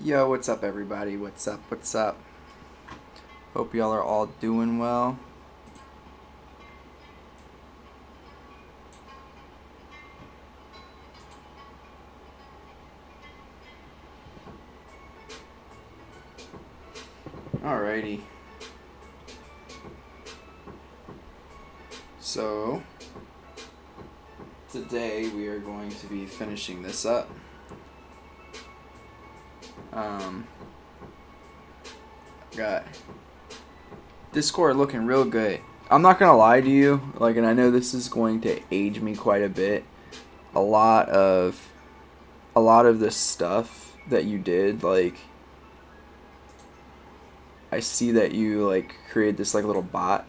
Yo, what's up, everybody? What's up? What's up? Hope y'all are all doing well. Alrighty. So, today we are going to be finishing this up. Got Discord looking real good. I'm not gonna lie to you, and I know this is going to age me quite a bit. A lot of the stuff that you did, I see that you created this little bot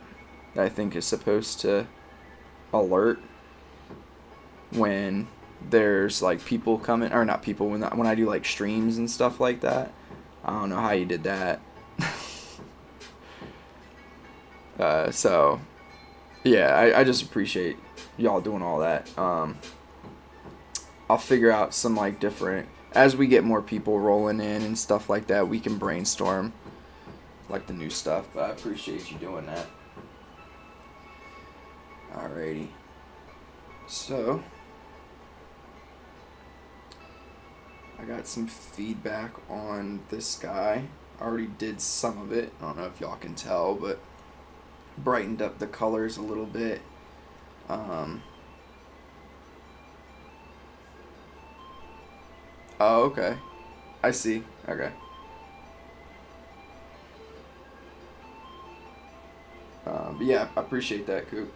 that I think is supposed to alert when there's people coming, or not people, when I do streams and stuff like that. I don't know how you did that. So yeah, I just appreciate y'all doing all that. I'll figure out some different, as we get more people rolling in and stuff like that, we can brainstorm the new stuff, but I appreciate you doing that. Alrighty. So, I got some feedback on this guy. I already did some of it. I don't know if y'all can tell, but brightened up the colors a little bit. Oh, okay. I see. Okay. But yeah, I appreciate that, Coop.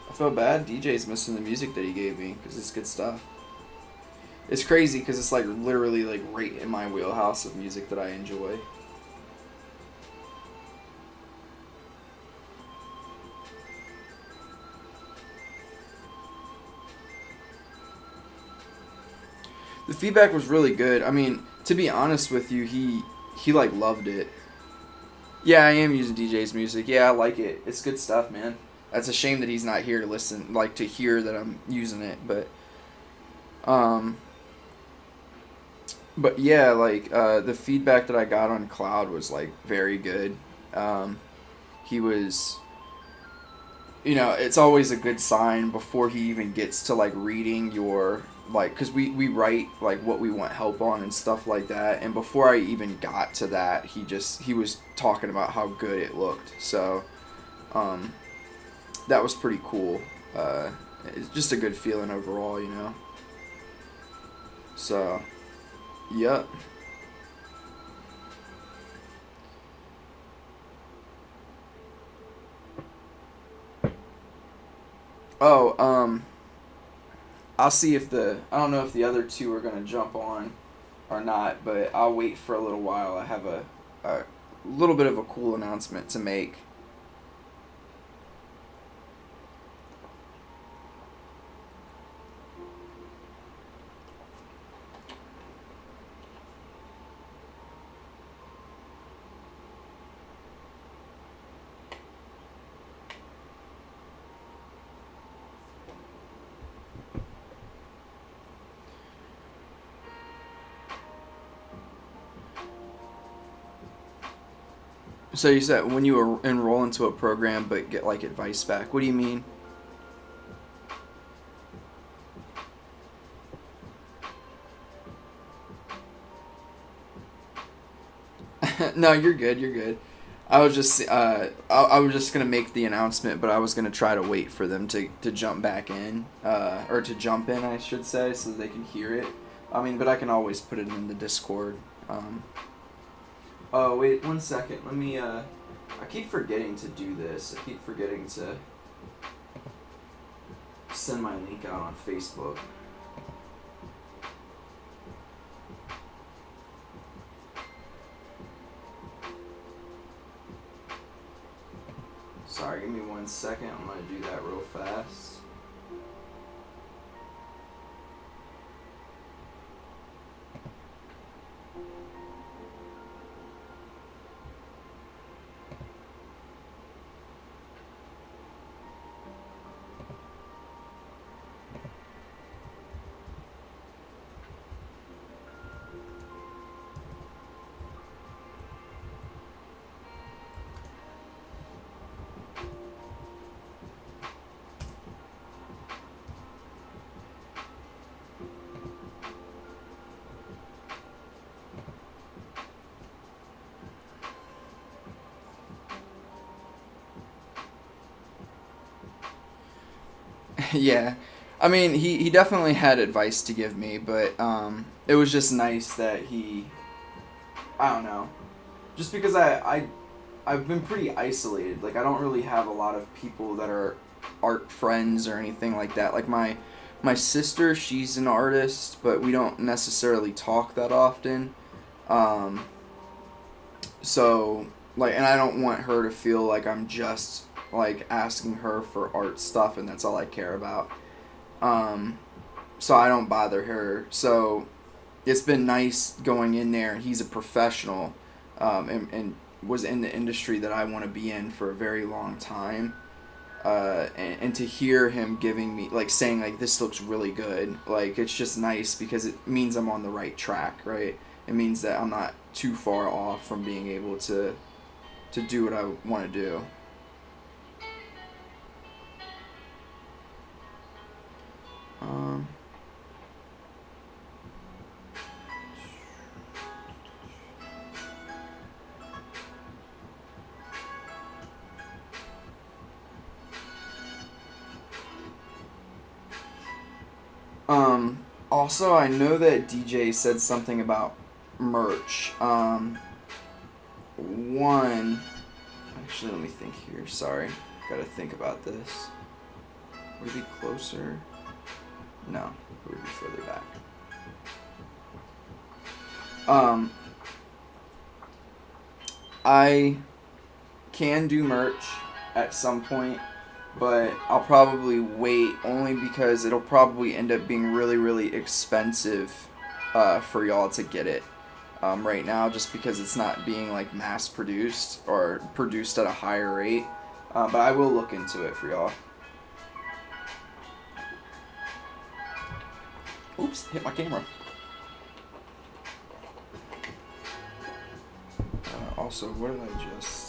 I feel bad. DJ's missing the music that he gave me because it's good stuff. It's crazy because it's literally right in my wheelhouse of music that I enjoy. The feedback was really good. I mean, to be honest with you, he loved it. Yeah, I am using DJ's music. Yeah, I like it. It's good stuff, man. That's a shame that he's not here to listen, to hear that I'm using it, but yeah, the feedback that I got on Cloud was very good. He was, it's always a good sign before he even gets to reading your because we write what we want help on and stuff like that, and before I even got to that, he was talking about how good it looked. So that was pretty cool. It's just a good feeling overall, So, yep. Oh, I'll see if I don't know if the other two are gonna jump on or not, but I'll wait for a little while. I have a little bit of a cool announcement to make. So you said when you enroll into a program but get advice back. What do you mean? No, you're good. You're good. I was just I was just gonna make the announcement, but I was gonna try to wait for them to jump back in, or to jump in, I should say, so they can hear it. I mean, but I can always put it in the Discord. Oh wait, 1 second. Let me. I keep forgetting to do this. I keep forgetting to send my link out on Facebook. Sorry, give me 1 second. I'm gonna do that real fast. Yeah. I mean, he definitely had advice to give me, but it was just nice that I don't know. Just because I've been pretty isolated. Like, I don't really have a lot of people that are art friends or anything like that. Like, my sister, she's an artist, but we don't necessarily talk that often. Um, so, like, and I don't want her to feel like I'm just, like, asking her for art stuff and that's all I care about. Um, so I don't bother her. So it's been nice going in there. He's a professional, and was in the industry that I want to be in for a very long time. And to hear him giving me, like, saying, like, this looks really good, like, it's just nice because it means I'm on the right track, right? It means that I'm not too far off from being able to do what I want to do. Um, Also, I know that DJ said something about merch. One, actually, let me think here. Sorry, gotta think about this. Would it be closer? No, it would be further back. Um, I can do merch at some point, but I'll probably wait only because it'll probably end up being really, really expensive for y'all to get it right now, just because it's not being like mass produced or produced at a higher rate. But I will look into it for y'all. Oops, hit my camera. Also, what did I just...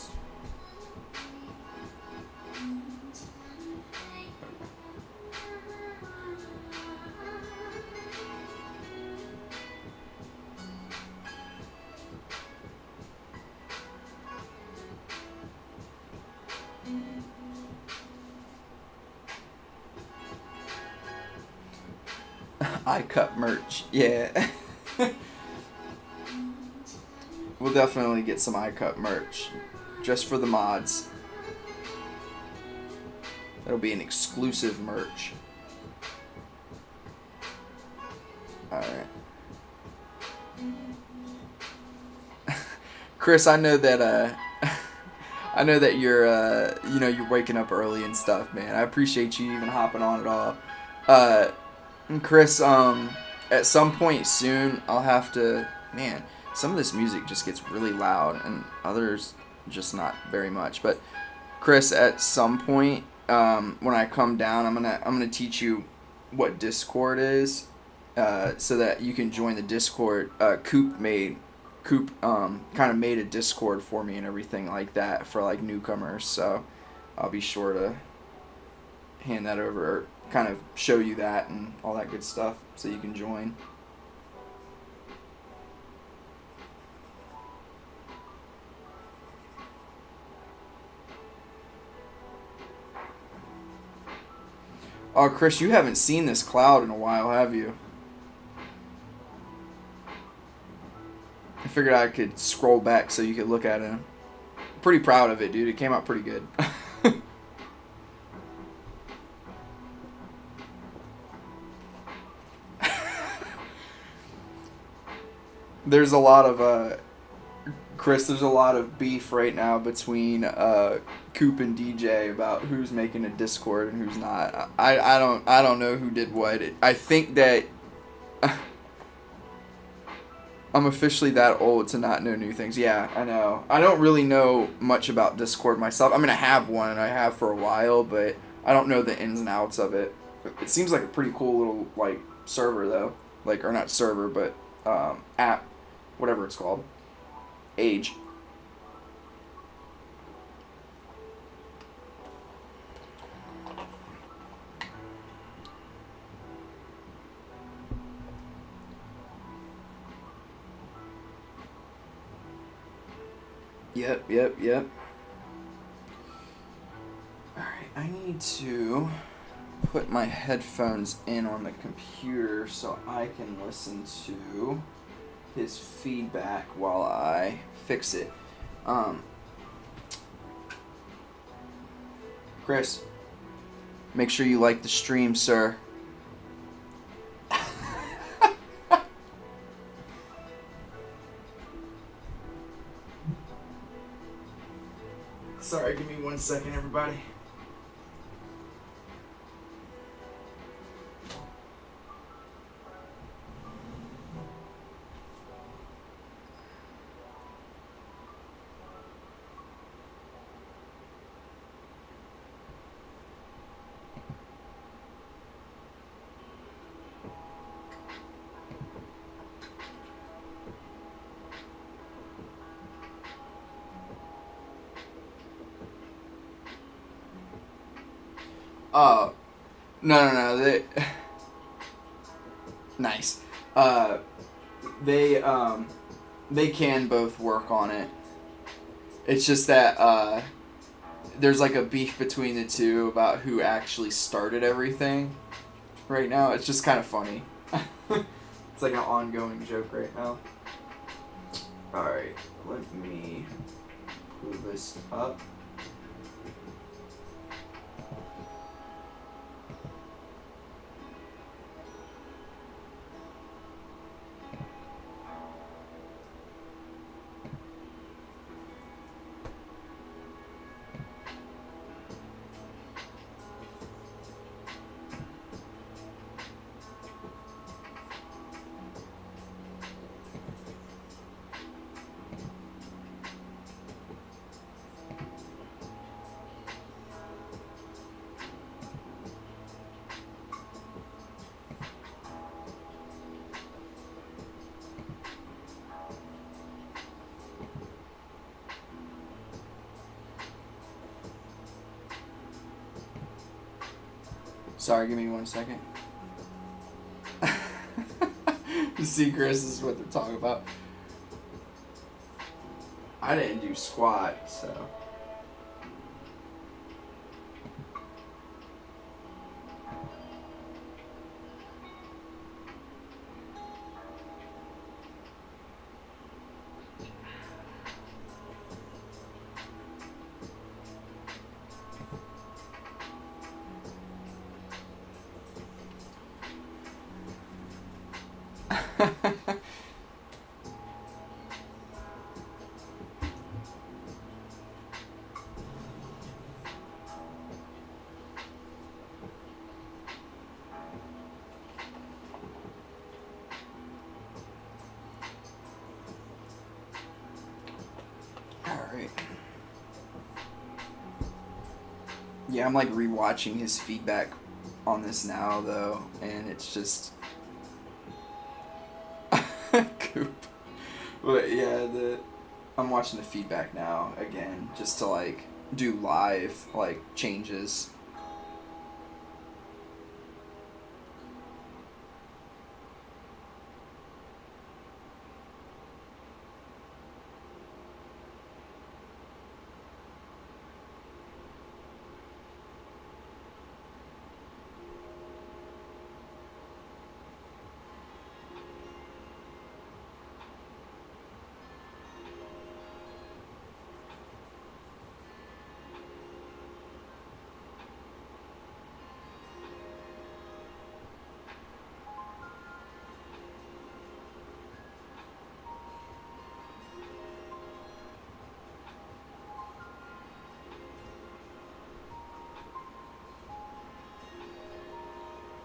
I cut merch, yeah. We'll definitely get some iCut merch just for the mods. That'll be an exclusive merch. Alright. Chris, I know that I know that you're you're waking up early and stuff, man. I appreciate you even hopping on at all. Uh Chris, at some point soon I'll have to, man, some of this music just gets really loud and others just not very much. But Chris, at some point, when I come down, I'm gonna teach you what Discord is, so that you can join the Discord. Coop kind of made a Discord for me and everything like that for like newcomers. So I'll be sure to hand that over, or kind of show you that and all that good stuff, so you can join. Oh, Chris, you haven't seen this cloud in a while, have you? I figured I could scroll back so you could look at it. Pretty proud of it, dude. It came out pretty good. There's a lot of Chris, there's a lot of beef right now between Coop and DJ about who's making a Discord and who's not. I don't know who did what. I think that I'm officially that old to not know new things. Yeah, I know. I don't really know much about Discord myself. I mean, I have one and I have for a while, but I don't know the ins and outs of it. It seems like a pretty cool little like server though, like, or not server, but app, whatever it's called. Age. Yep. Alright, I need to put my headphones in on the computer so I can listen to his feedback while I fix it. Chris, make sure you like the stream, sir. Sorry, give me 1 second, everybody. Oh, no. Nice. They can both work on it. It's just that there's like a beef between the two about who actually started everything. Right now, it's just kind of funny. It's like an ongoing joke right now. All right, let me pull this up. Sorry, give me 1 second. You see, Chris, this is what they're talking about. I didn't do squat, so. Alright. Yeah, I'm like rewatching his feedback on this now, though, and it's just. Coop. But yeah, I'm watching the feedback now again, just to like do live like changes.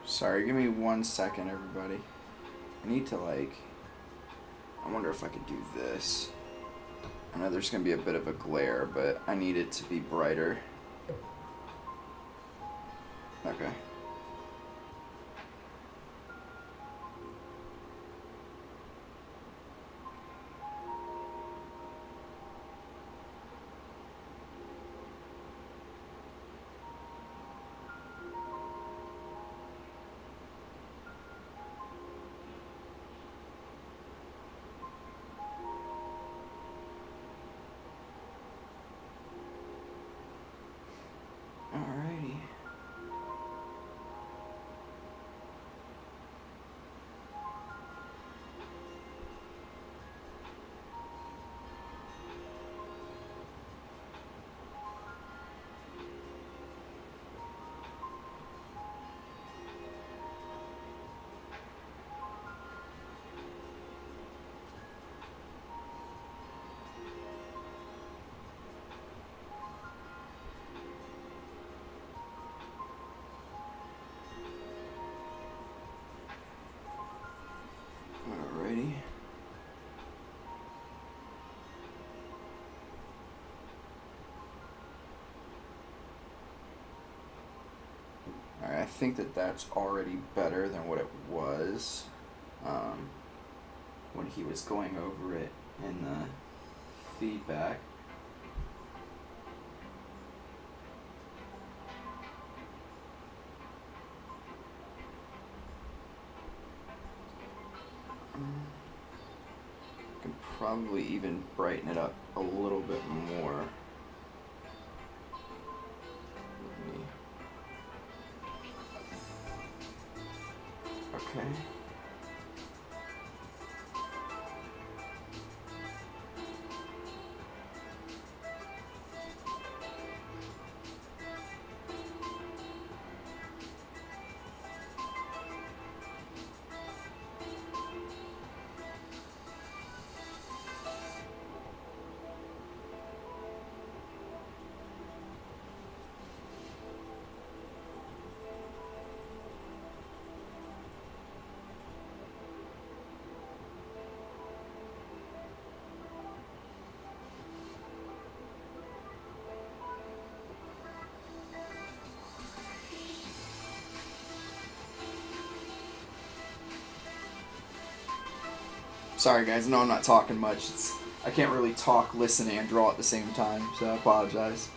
Sorry, give me 1 second, everybody. I need to like. I wonder if I could do this. I know there's gonna be a bit of a glare, but I need it to be brighter. Okay. Alrighty. Alright, I think that that's already better than what it was when he was going over it in the feedback. Can probably even brighten it up a little bit more. Okay. Sorry guys, no I'm not talking much. I can't really talk, listen, and draw at the same time, so I apologize.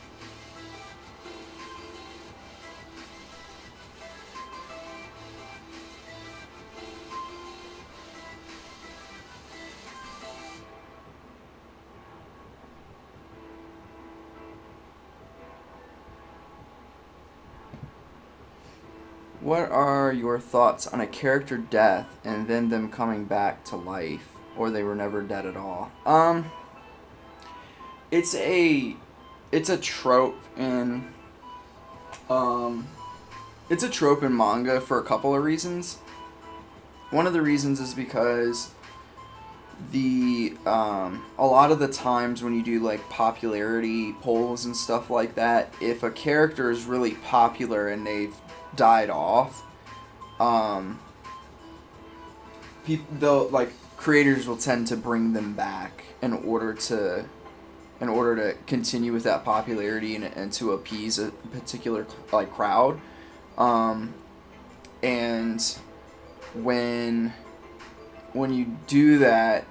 What are your thoughts on a character death and then them coming back to life, or they were never dead at all? It's a trope in um it's a trope in manga for a couple of reasons. One of the reasons is because a lot of the times when you do like popularity polls and stuff like that, if a character is really popular and they've died off, they'll like creators will tend to bring them back in order to continue with that popularity and to appease a particular like crowd. And when you do that,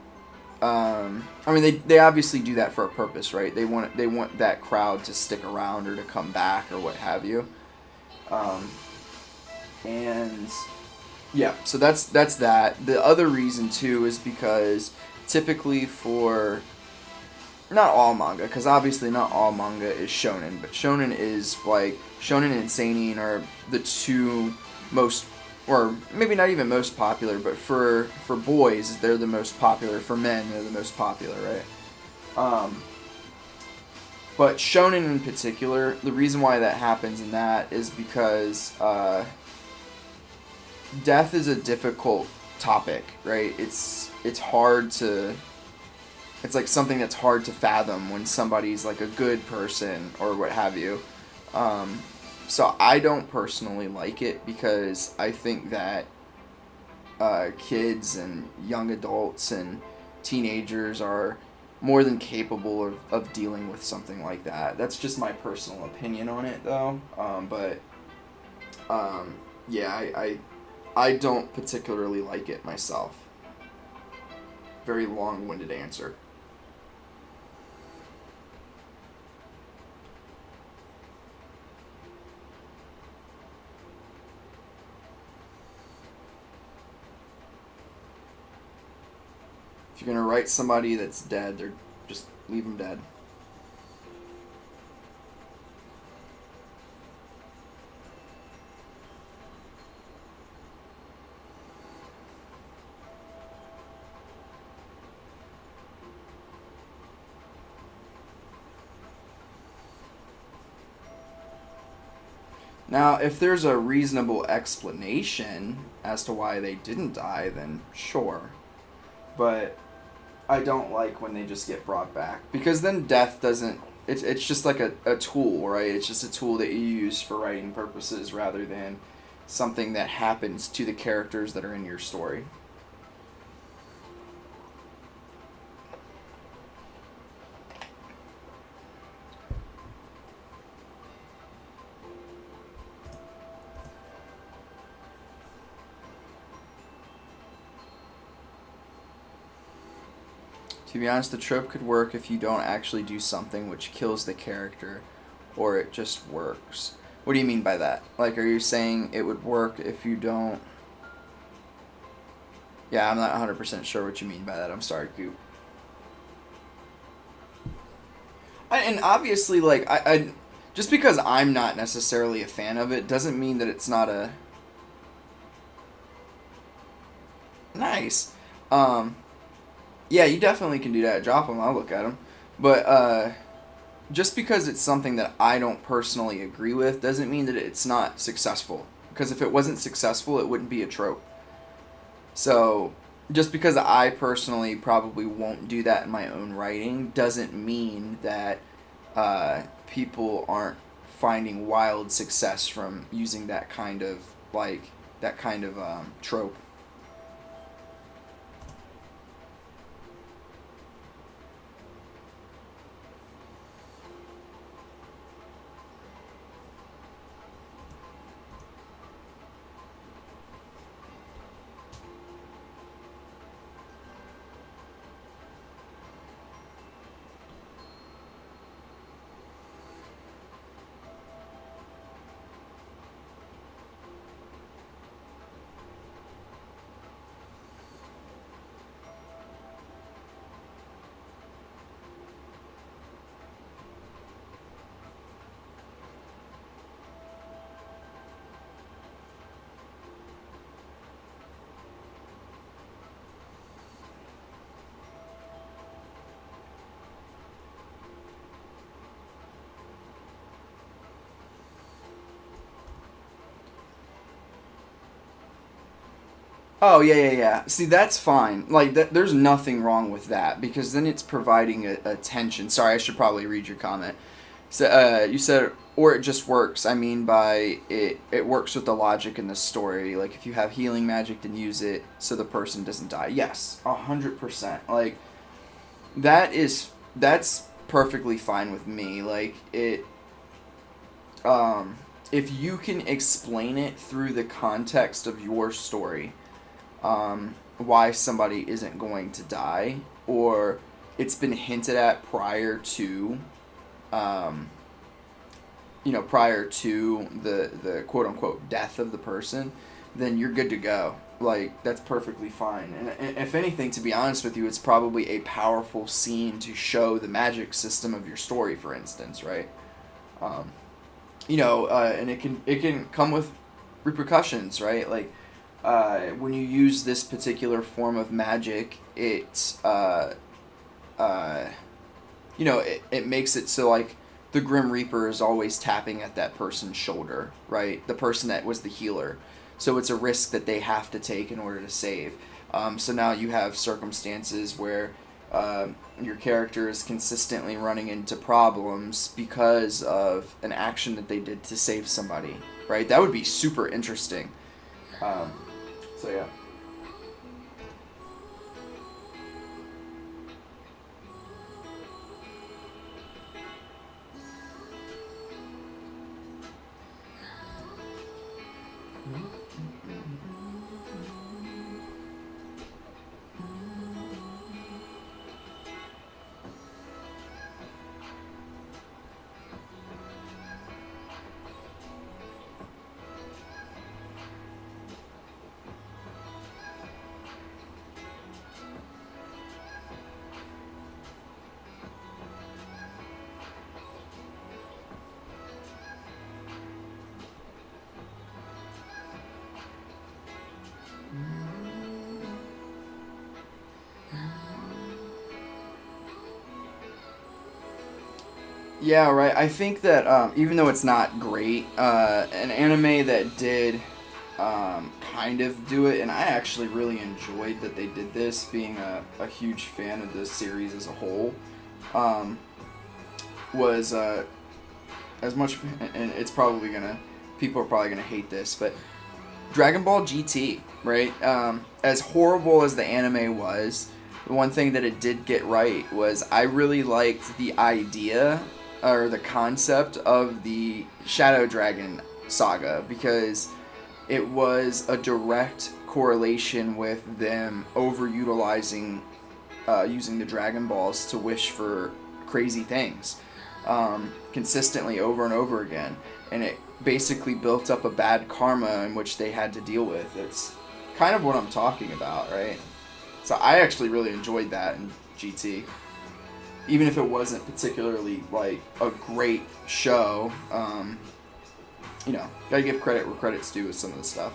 I mean they obviously do that for a purpose, right? They want that crowd to stick around or to come back or what have you. And yeah, so that's that. The other reason too is because typically for not all manga, because obviously not all manga is shonen, but shonen is like shonen and seinen are the two most, or maybe not even most popular, but for boys they're the most popular. For men they're the most popular, right? But shonen in particular, the reason why that happens in that is because death is a difficult topic, right? It's hard to. It's like something that's hard to fathom when somebody's like a good person or what have you. So I don't personally like it because I think that kids and young adults and teenagers are more than capable of dealing with something like that. That's just my personal opinion on it, though. Yeah, I don't particularly like it myself. Very long-winded answer. If you're gonna write somebody that's dead, they're just leave them dead. Now, if there's a reasonable explanation as to why they didn't die, then sure. But I don't like when they just get brought back. Because then death doesn't... It's just like a tool, right? It's just a tool that you use for writing purposes rather than something that happens to the characters that are in your story. To be honest, the trope could work if you don't actually do something which kills the character, or it just works. What do you mean by that? Like, are you saying it would work if you don't... Yeah, I'm not 100% sure what you mean by that. I'm sorry, Coop. And obviously, like, I just because I'm not necessarily a fan of it doesn't mean that it's not a... Nice. Um, yeah, you definitely can do that. Drop them, I'll look at them. But, just because it's something that I don't personally agree with doesn't mean that it's not successful. Because if it wasn't successful, it wouldn't be a trope. So, just because I personally probably won't do that in my own writing doesn't mean that people aren't finding wild success from using that kind of, trope. Oh yeah, yeah, yeah. See, that's fine. Like, there's nothing wrong with that because then it's providing a tension. Sorry, I should probably read your comment. So, you said, or it just works. I mean, by it works with the logic in the story. Like, if you have healing magic, then use it so the person doesn't die. Yes, 100%. Like, that's perfectly fine with me. Like, if you can explain it through the context of your story, why somebody isn't going to die, or it's been hinted at um, prior to the quote unquote death of the person, then you're good to go. Like, that's perfectly fine. And if anything, to be honest with you, it's probably a powerful scene to show the magic system of your story, for instance, right? Um, and it can come with repercussions, right? Like, when you use this particular form of magic, uh, it makes it so, like, the Grim Reaper is always tapping at that person's shoulder, right? The person that was the healer. So it's a risk that they have to take in order to save. So now you have circumstances where your character is consistently running into problems because of an action that they did to save somebody, right? That would be super interesting. Um, so yeah. Yeah, right. I think that even though it's not great, an anime that did kind of do it, and I actually really enjoyed that they did this, being a huge fan of the series as a whole, um, was as much, and it's probably gonna, people are probably gonna hate this, but Dragon Ball GT, right? As horrible as the anime was, the one thing that it did get right was I really liked the idea or the concept of the Shadow Dragon saga because it was a direct correlation with them overutilizing using the Dragon Balls to wish for crazy things consistently over and over again. And it basically built up a bad karma in which they had to deal with. It's kind of what I'm talking about, right? So I actually really enjoyed that in GT. Even if it wasn't particularly like a great show, you know, gotta give credit where credit's due with some of the stuff.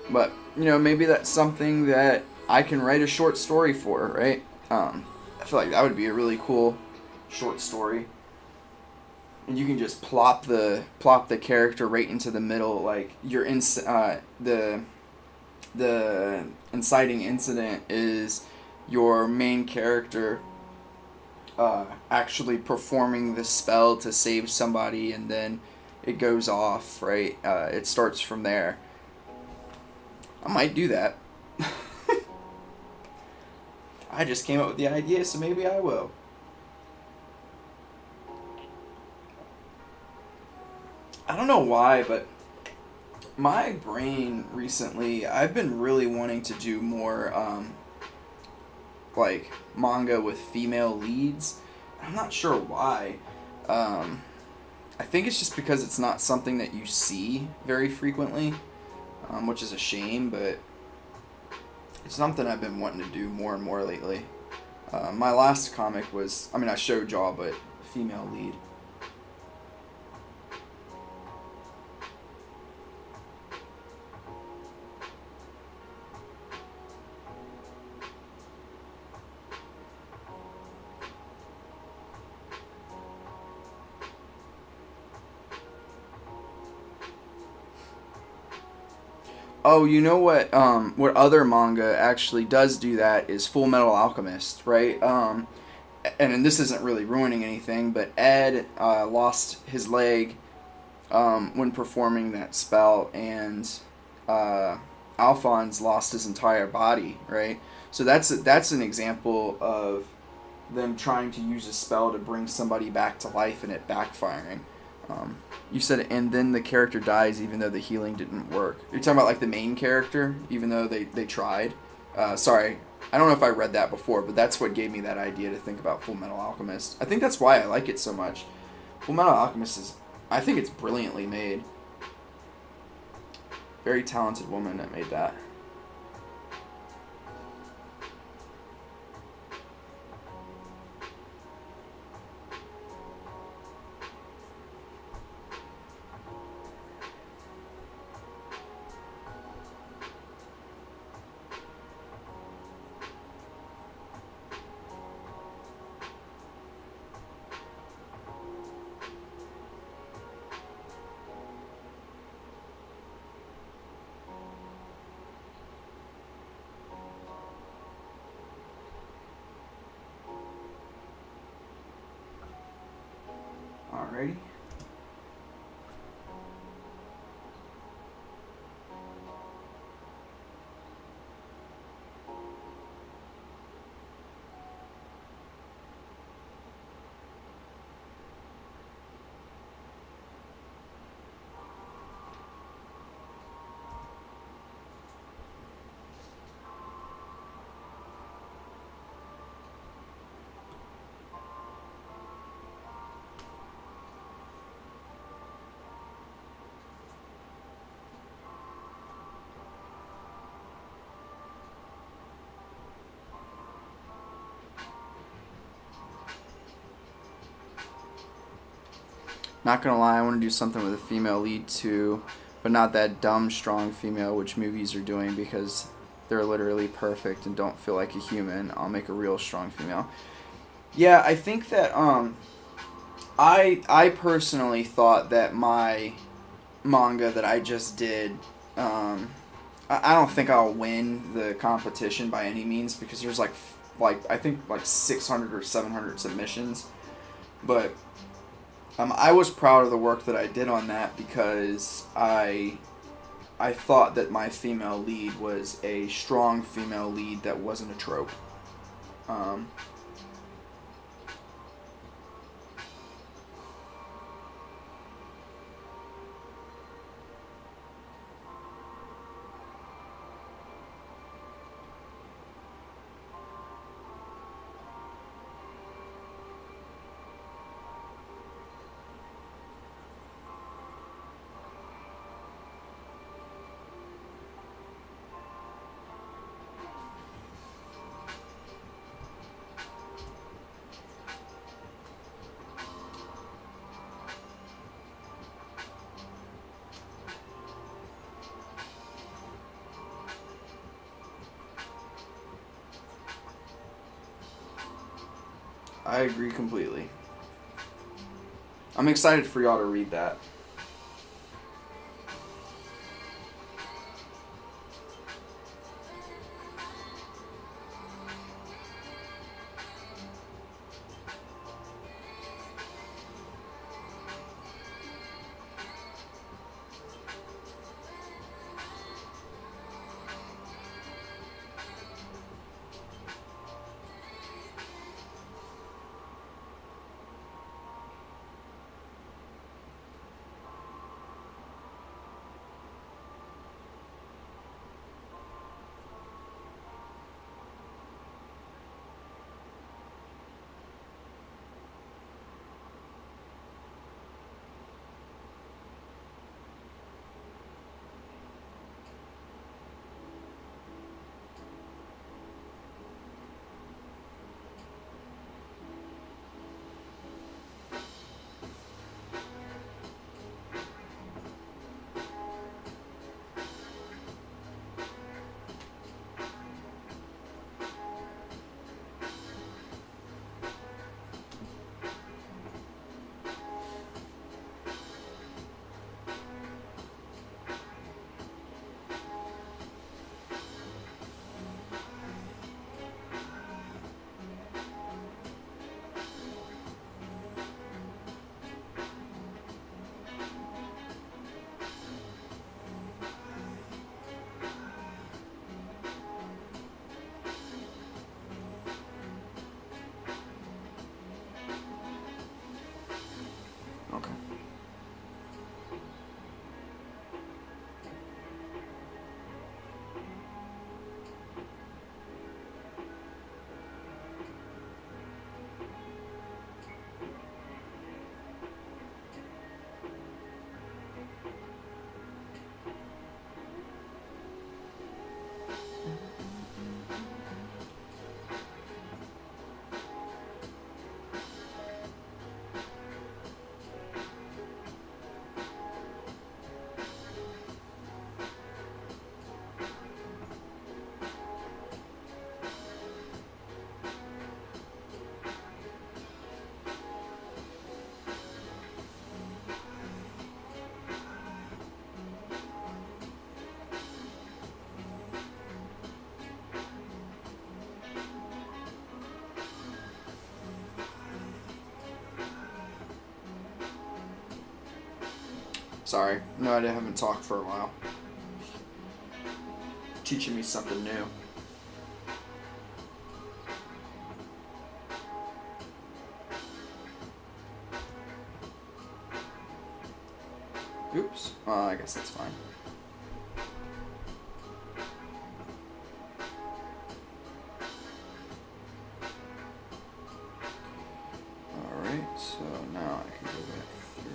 But, you know, maybe that's something that I can write a short story for, right? I feel like that would be a really cool short story. And you can just plop the character right into the middle, like the inciting incident is your main character actually performing the spell to save somebody, and then it goes off, right? It starts from there. I might do that. I just came up with the idea, so maybe I will. I don't know why, but my brain recently, I've been really wanting to do more, like, manga with female leads. I'm not sure why. I think it's just because it's not something that you see very frequently, which is a shame, but it's something I've been wanting to do more and more lately. My last comic was, I mean, I showed y'all, but female lead. Oh, you know what other manga actually does do that is Full Metal Alchemist, right? And this isn't really ruining anything, but Ed lost his leg when performing that spell, and Alphonse lost his entire body, right? So that's an example of them trying to use a spell to bring somebody back to life and it backfiring. You said, and then the character dies even though the healing didn't work. You're talking about like the main character, even though they tried. Sorry, I don't know if I read that before, but that's what gave me that idea to think about Full Metal Alchemist. I think that's why I like it so much. Full Metal Alchemist is, I think it's brilliantly made. Very talented woman that made that. Alrighty. Not gonna lie, I want to do something with a female lead too, but not that dumb, strong female, which movies are doing because they're literally perfect and don't feel like a human. I'll make a real strong female. Yeah, I think that I personally thought that my manga that I just did, I don't think I'll win the competition by any means because there's like like I think like 600 or 700 submissions, but I was proud of the work that I did on that because I thought that my female lead was a strong female lead that wasn't a trope. Um, I agree completely. I'm excited for y'all to read that. Okay. Sorry. No, I haven't talked for a while. Teaching me something new. Oops. I guess that's fine. Alright, so now I can go back through.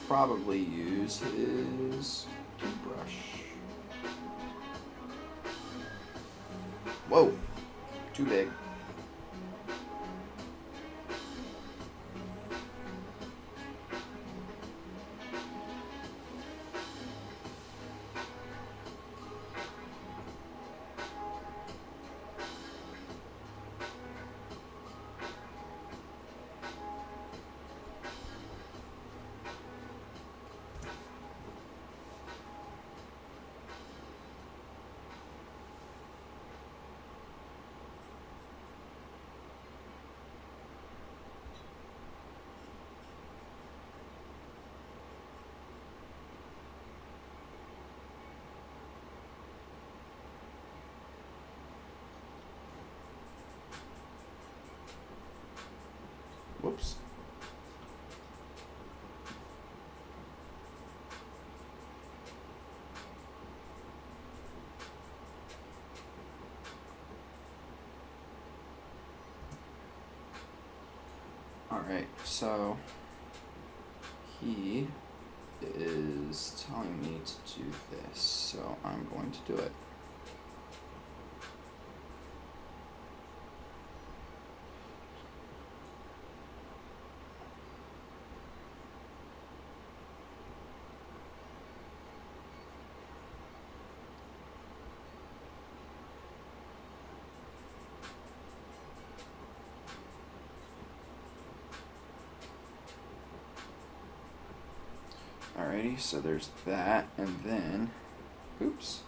Probably use his toothbrush. Whoa, too big. Alright, so he is telling me to do this, so I'm going to do it. Alrighty, so there's that, and then, oops,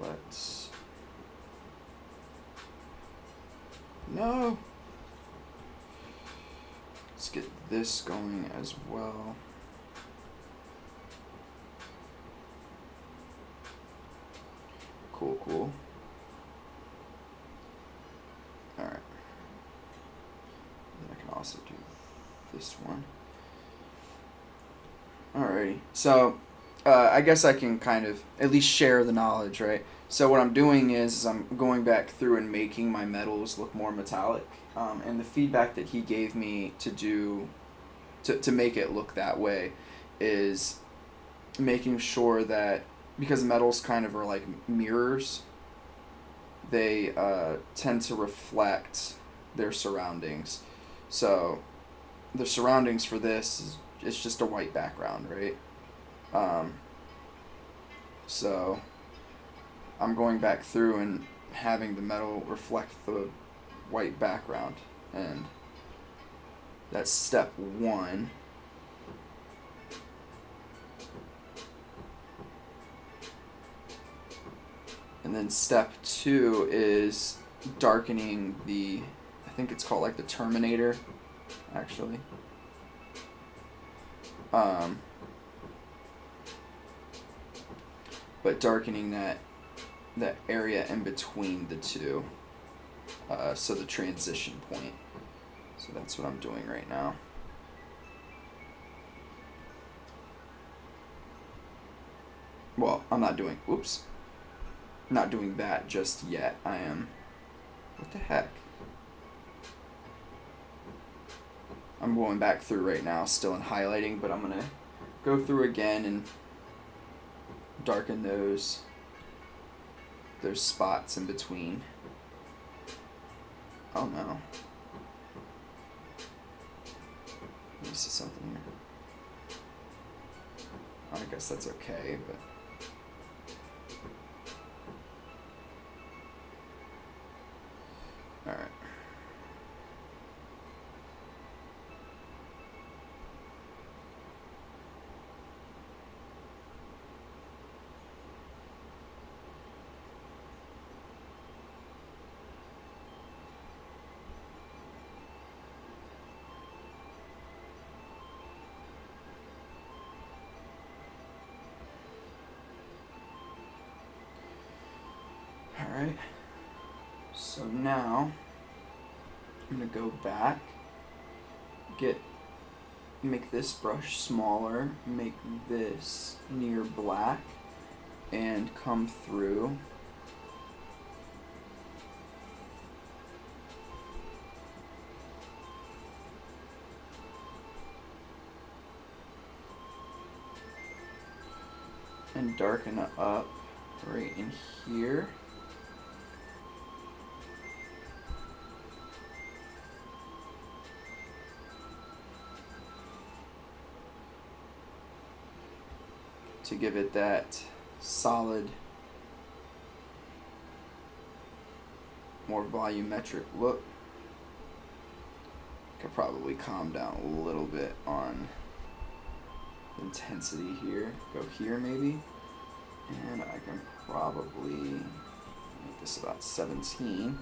let's, no, let's get this going as well. Cool, cool. Alright, then I can also do this one. Alrighty, so I guess I can kind of at least share the knowledge, right? So what I'm doing is I'm going back through and making my metals look more metallic, and the feedback that he gave me to do to make it look that way is making sure that, because metals kind of are like mirrors, they tend to reflect their surroundings. So the surroundings for this is, it's just a white background, right? So I'm going back through and having the metal reflect the white background, and that's step one. And then step two is darkening the, I think it's called like the terminator, actually. But darkening that area in between the two, so the transition point. So that's what I'm doing right now. Well, I'm not doing, oops, not doing that just yet. I am, what the heck? I'm going back through right now, still in highlighting, but I'm gonna go through again and darken those spots in between. Oh no. Let me see something here. I guess that's okay, but alright. Alright, so now I'm going to go back, make this brush smaller, make this near black, and come through and darken it up right in here. To give it that solid, more volumetric look. Could probably calm down a little bit on intensity here. Go here maybe. And I can probably make this about 17.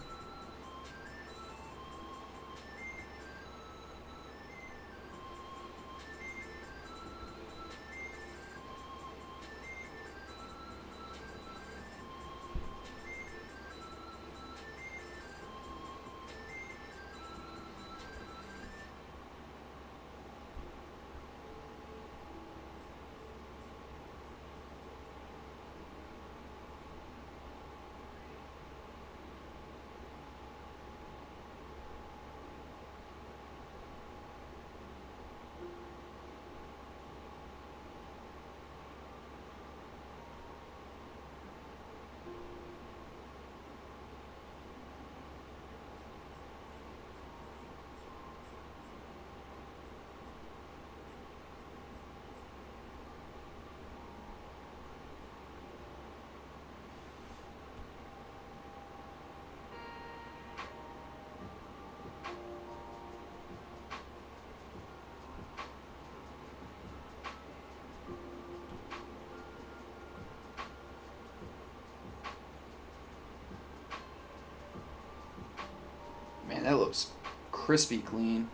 that looks crispy clean.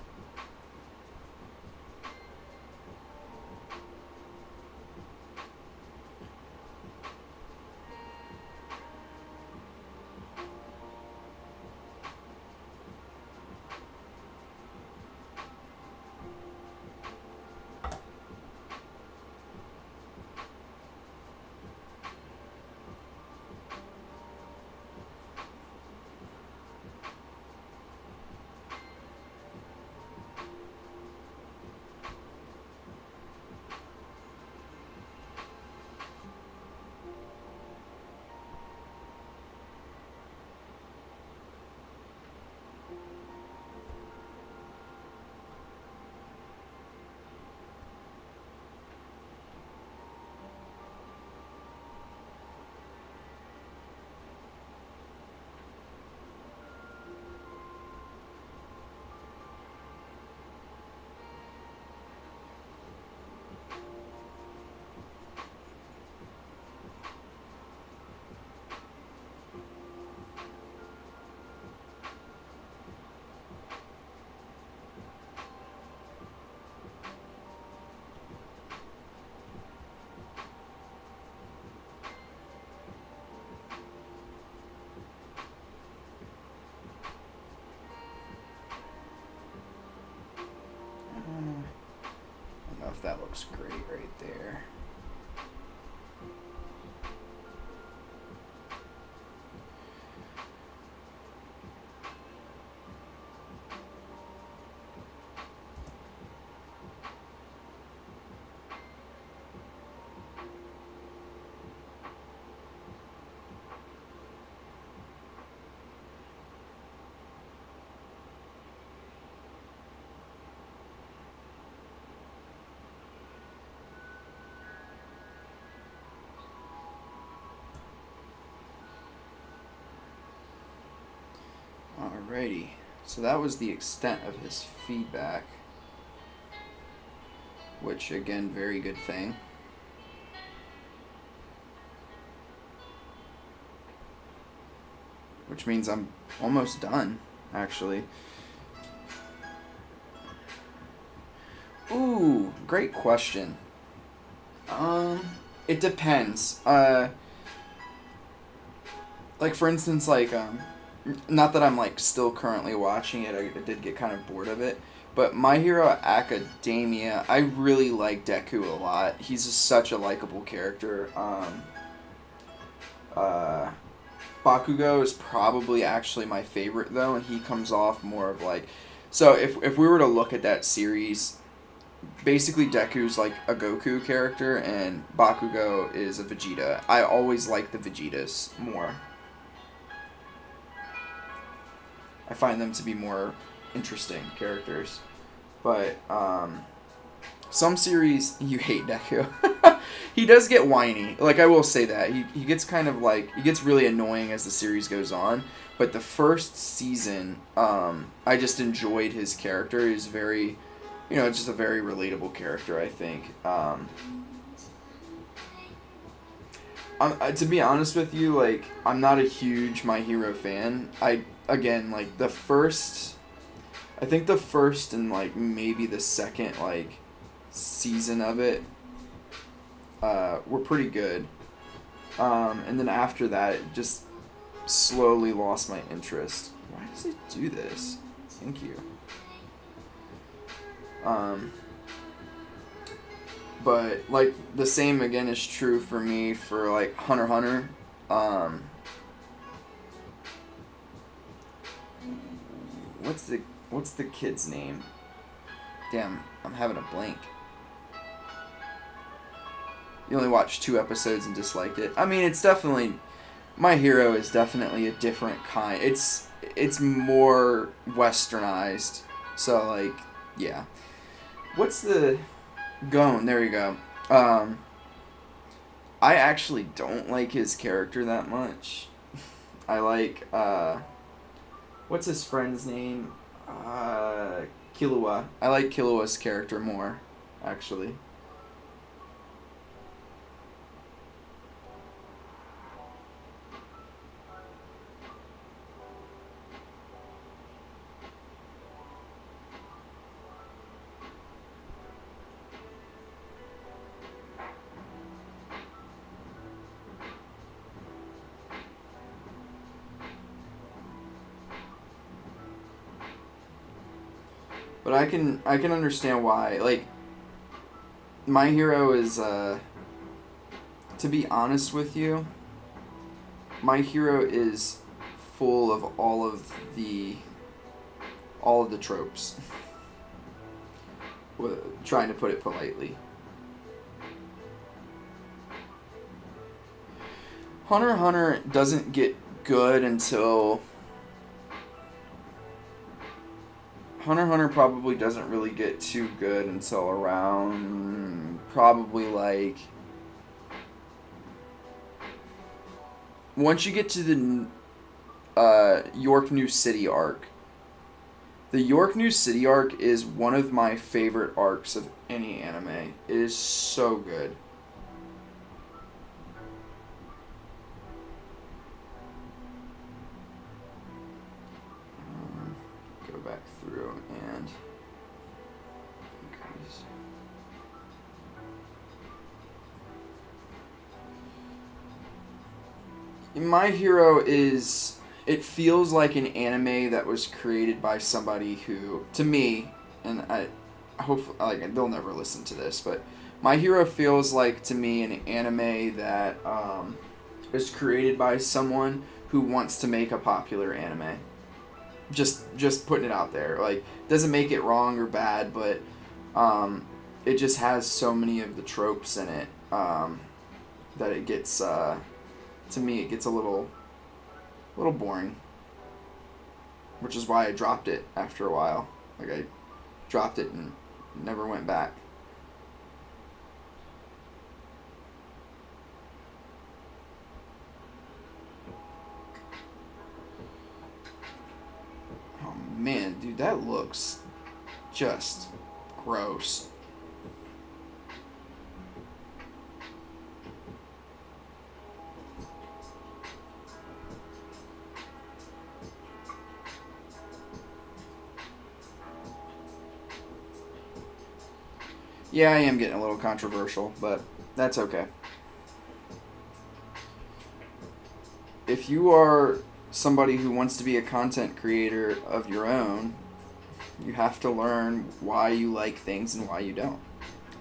I don't know if that looks great right there. Alrighty, so that was the extent of his feedback, which again, very good thing. Which means I'm almost done, actually. Ooh, great question. It depends. Like for instance, like not that I'm like still currently watching it. I did get kind of bored of it. But My Hero Academia, I really like Deku a lot. He's just such a likable character. Bakugo is probably actually my favorite though, and he comes off more of like. So if we were to look at that series, basically Deku's like a Goku character and Bakugo is a Vegeta. I always like the Vegetas more. I find them to be more interesting characters. But some series you hate Deku. He does get whiny. Like I will say that. He gets kind of like he gets really annoying as the series goes on. But the first season, I just enjoyed his character. He's very, just a very relatable character, I think. To be honest with you, like, I'm not a huge My Hero fan. Like, I think the first and, like, maybe the second, like, season of it, were pretty good. And then after that, it just slowly lost my interest. Why does it do this? Thank you. But, like, the same, again, is true for me for, like, Hunter x Hunter. What's the kid's name? Damn, I'm having a blank. You only watched 2 episodes and disliked it. I mean, it's definitely... My Hero is definitely a different kind. It's more westernized. So, like, yeah. What's the... Gon, there you go. I actually don't like his character that much. I like, what's his friend's name? Killua. I like Killua's character more, actually. But I can understand why. Like, My Hero is to be honest with you, My Hero is full of all of the tropes. Trying to put it politely. Hunter x Hunter doesn't get good until Hunter x Hunter probably doesn't really get too good until around probably like once you get to the York New City arc. The York New City arc is one of my favorite arcs of any anime. It is so good. Go back through and increase. My Hero is... It feels like an anime that was created by somebody who, to me, and I hope like they'll never listen to this, but My Hero feels like to me an anime that is created by someone who wants to make a popular anime. Just putting it out there. Like, doesn't make it wrong or bad, but it just has so many of the tropes in it that it gets to me it gets a little boring, which is why I dropped it after a while. Like, I dropped it and never went back. Oh man, dude, that looks just gross. Yeah, I am getting a little controversial, but that's okay. If you are somebody who wants to be a content creator of your own, you have to learn why you like things and why you don't.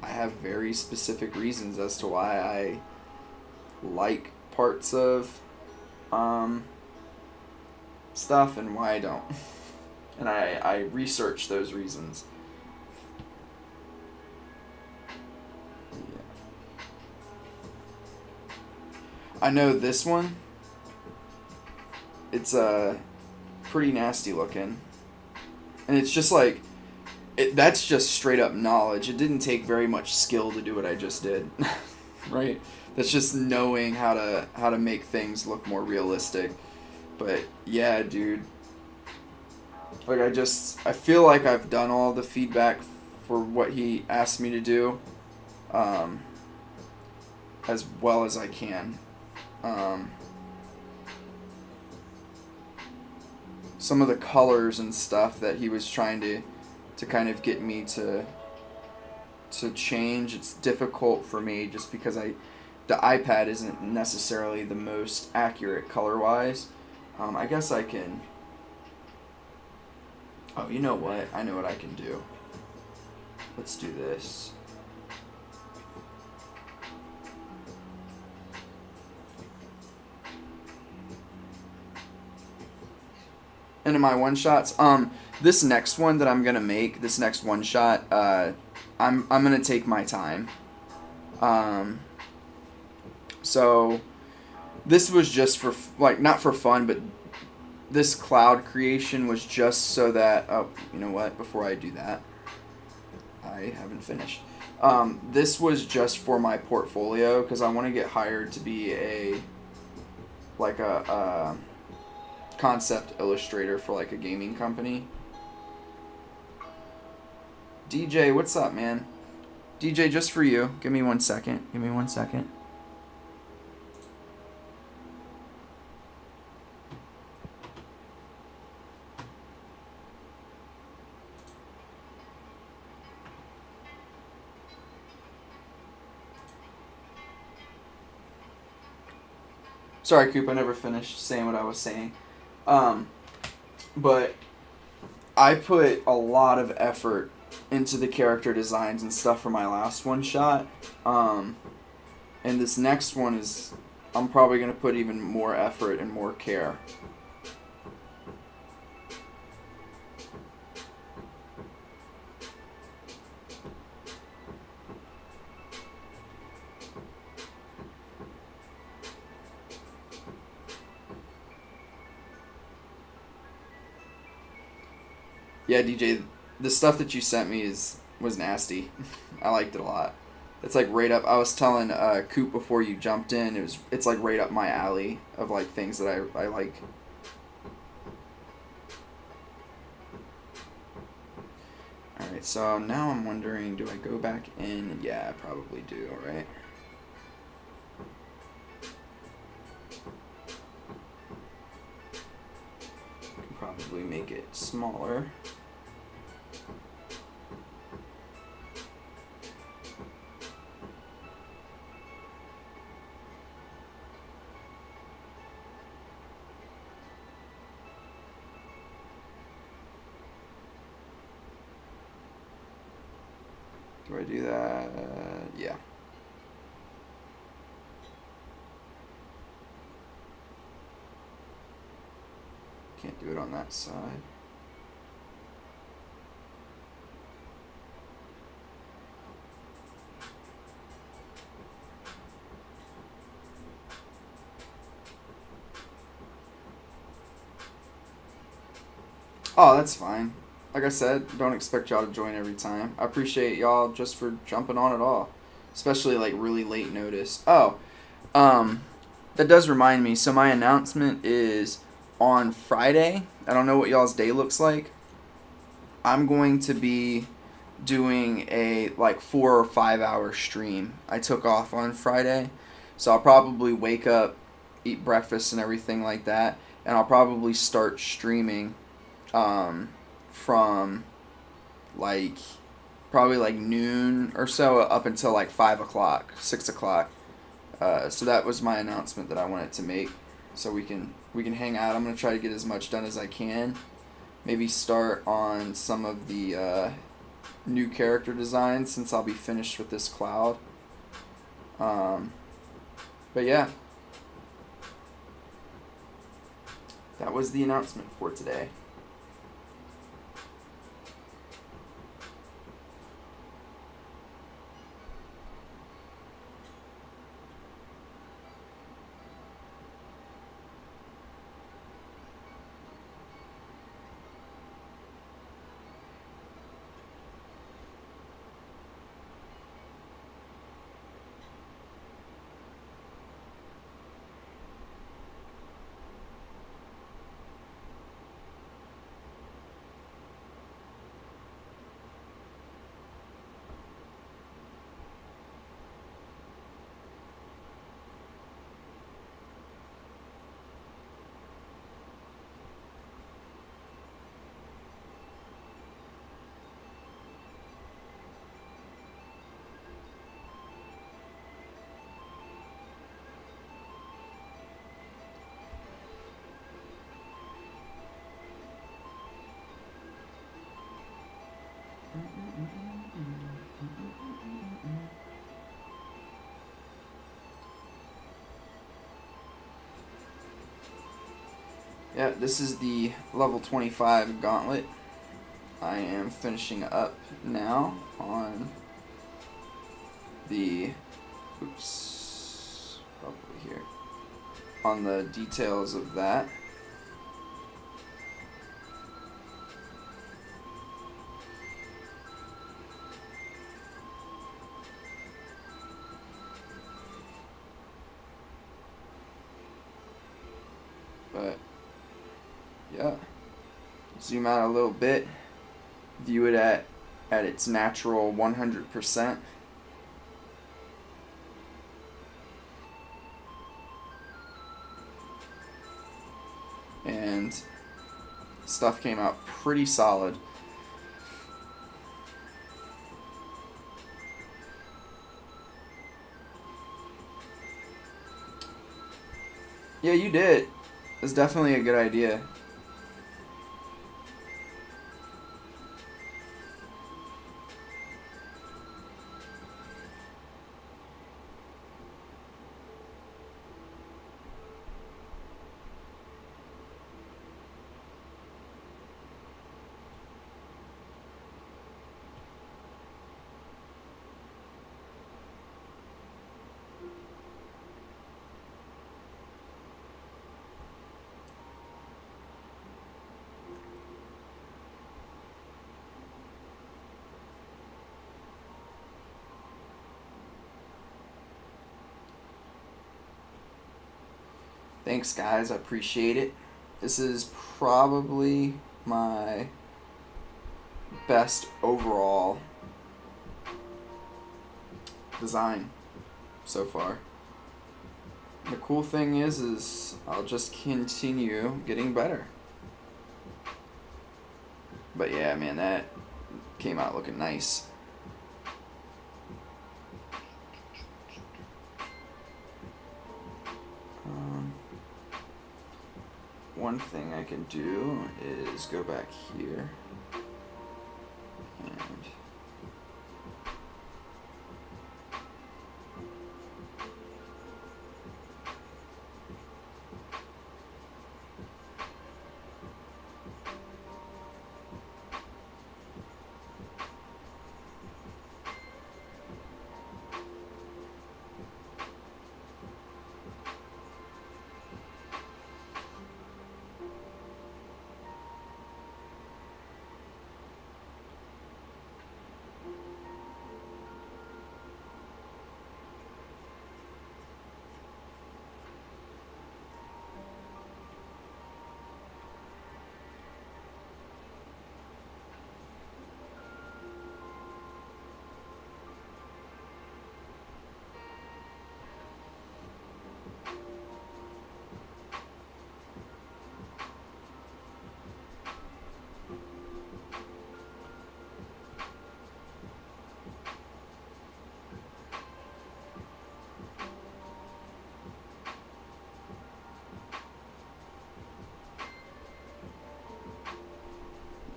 I have very specific reasons as to why I like parts of stuff and why I don't. And I research those reasons. I know this one, it's pretty nasty looking. And it's just like, that's just straight up knowledge. It didn't take very much skill to do what I just did. Right? That's just knowing how to make things look more realistic. But yeah, dude. Like, I feel like I've done all the feedback for what he asked me to do as well as I can. Some of the colors and stuff that he was trying to kind of get me to change, it's difficult for me just because the iPad isn't necessarily the most accurate color wise. I guess I can. Oh, you know what? I know what I can do. Let's do this. And in my one shots, this next one that I'm gonna make, this next one shot, I'm gonna take my time. So this was just for like not for fun, but this cloud creation was just so that you know what? Before I do that, I haven't finished. This was just for my portfolio because I want to get hired to be a concept illustrator for like a gaming company. DJ, what's up, man? DJ, just for you. Give me 1 second. Give me 1 second. Sorry, Coop, I never finished saying what I was saying. But I put a lot of effort into the character designs and stuff for my last one shot. Um, and this next one is, I'm probably going to put even more effort and more care. Yeah, DJ, the stuff that you sent me was nasty. I liked it a lot. It's like right up. I was telling Coop before you jumped in. It's like right up my alley of like things that I like. All right, so now I'm wondering, do I go back in? Yeah, I probably do. All right. Can probably make it smaller. Do I do that? Yeah. Can't do it on that side. Oh, that's fine. Like I said, don't expect y'all to join every time. I appreciate y'all just for jumping on at all, especially like really late notice. Oh, um, that does remind me. So my announcement is on Friday. I don't know what y'all's day looks like. I'm going to be doing a like 4 or 5 hour stream. I took off on Friday, so I'll probably wake up, eat breakfast and everything like that, and I'll probably start streaming from like probably like noon or so up until like 5 o'clock, 6 o'clock. So that was my announcement that I wanted to make. So we can hang out. I'm gonna try to get as much done as I can. Maybe start on some of the new character designs since I'll be finished with this cloud. Um, but yeah, that was the announcement for today. Yeah, this is the level 25 gauntlet. I am finishing up now on the, oops, probably here, on the details of that. But yeah, zoom out a little bit, view it at its natural 100%. And stuff came out pretty solid. Yeah, you did. It's definitely a good idea. Thanks, guys. I appreciate it. This is probably my best overall design so far. The cool thing is I'll just continue getting better. But yeah, man, that came out looking nice. One thing I can do is go back here and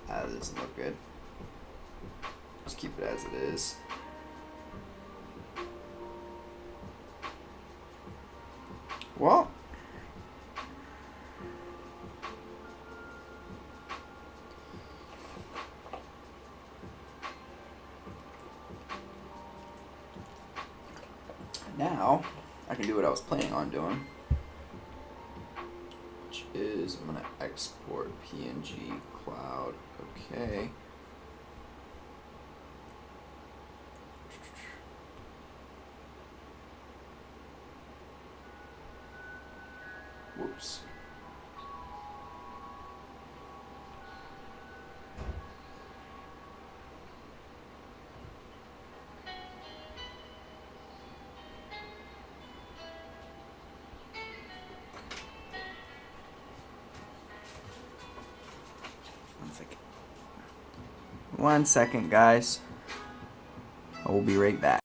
that doesn't look good. Just keep it as it is. Well, now I can do what I was planning on doing, which is I'm gonna export PNG cloud. Okay. Whoops. One second, guys. I will be right back.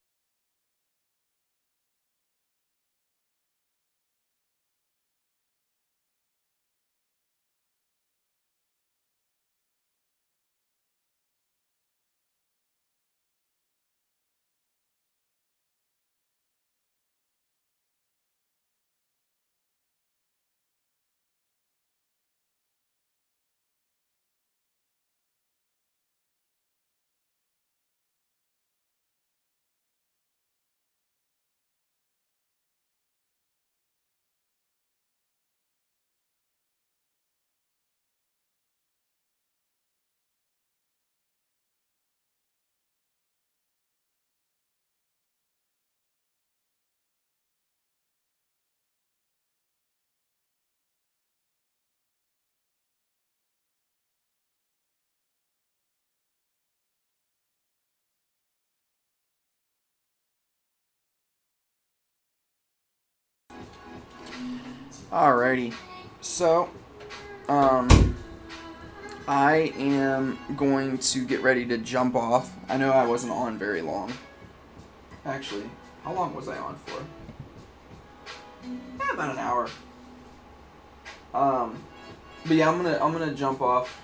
Alrighty, so I am going to get ready to jump off. I know I wasn't on very long. Actually, how long was I on for? About an hour. But yeah, I'm gonna jump off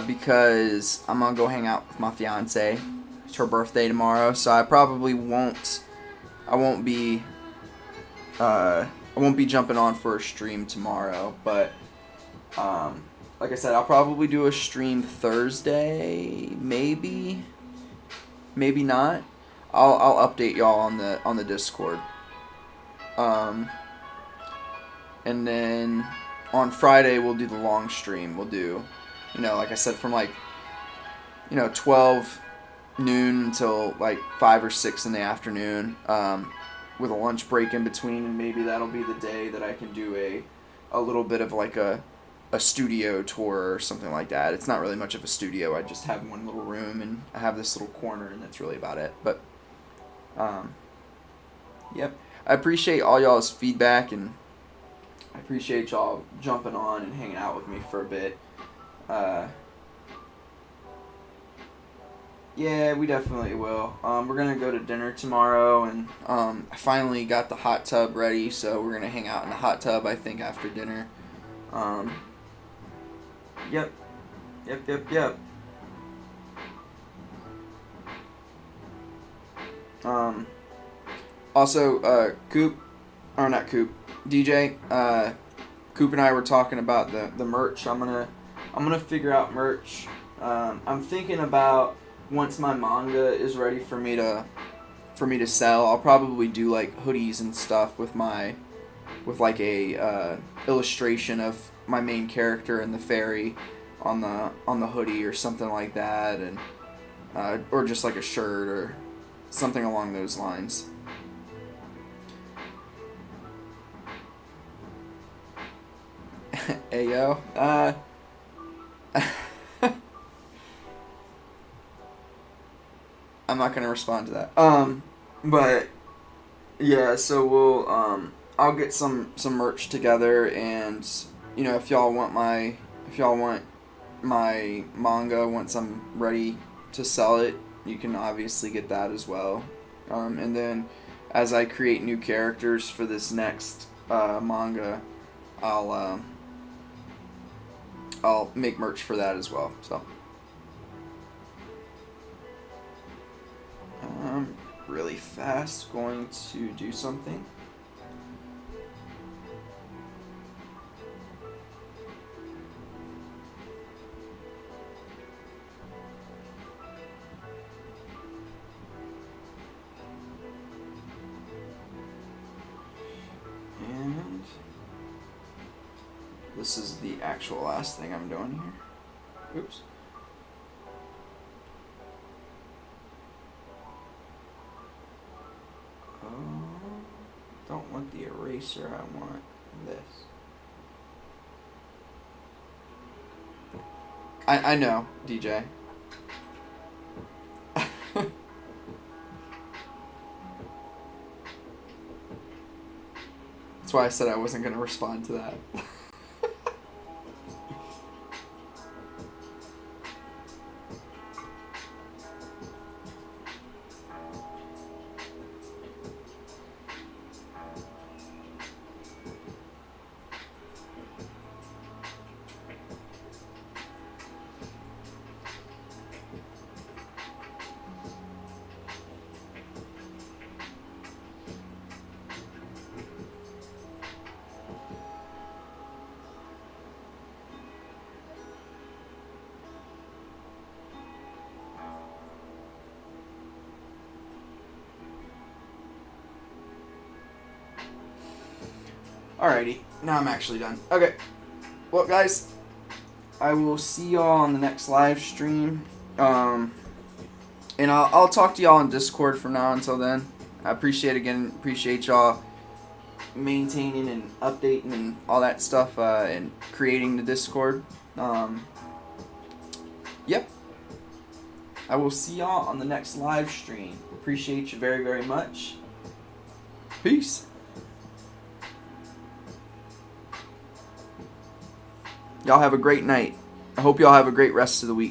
because I'm gonna go hang out with my fiance. It's her birthday tomorrow, so I probably won't. I won't be jumping on for a stream tomorrow, but like I said, I'll probably do a stream Thursday, maybe not. I'll update y'all on the Discord. And then on Friday we'll do the long stream. We'll do, like I said, from 12 noon until 5 or 6 in the afternoon. with a lunch break in between, and maybe that'll be the day that I can do a little bit of like a studio tour or something like that. It's not really much of a studio. I just have one little room and I have this little corner, and that's really about it. But yep. I appreciate all y'all's feedback, and I appreciate y'all jumping on and hanging out with me for a bit. Yeah, we definitely will. We're gonna go to dinner tomorrow, and I finally got the hot tub ready, so we're gonna hang out in the hot tub, I think, after dinner. Yep. Yep. Also, Coop, or not Coop, DJ, Coop and I were talking about the merch. I'm gonna figure out merch. I'm thinking about, once my manga is ready for me to sell, I'll probably do like hoodies and stuff with like a illustration of my main character and the fairy on the hoodie or something like that, and or just like a shirt or something along those lines. Ayo, I'm not gonna respond to that. But yeah, so I'll get some merch together, and if y'all want my manga once I'm ready to sell it, you can obviously get that as well. And then as I create new characters for this next manga, I'll make merch for that as well. So I'm really fast going to do something. And this is the actual last thing I'm doing here. Oops. Don't want the eraser, I want this. I know, DJ. That's why I said I wasn't going to respond to that. Alrighty, now I'm actually done. Okay, well guys, I will see y'all on the next live stream. And I'll talk to y'all on Discord from now until then. I appreciate y'all maintaining and updating and all that stuff, and creating the Discord. Yep. I will see y'all on the next live stream. Appreciate you very, very much. Peace. Y'all have a great night. I hope y'all have a great rest of the week.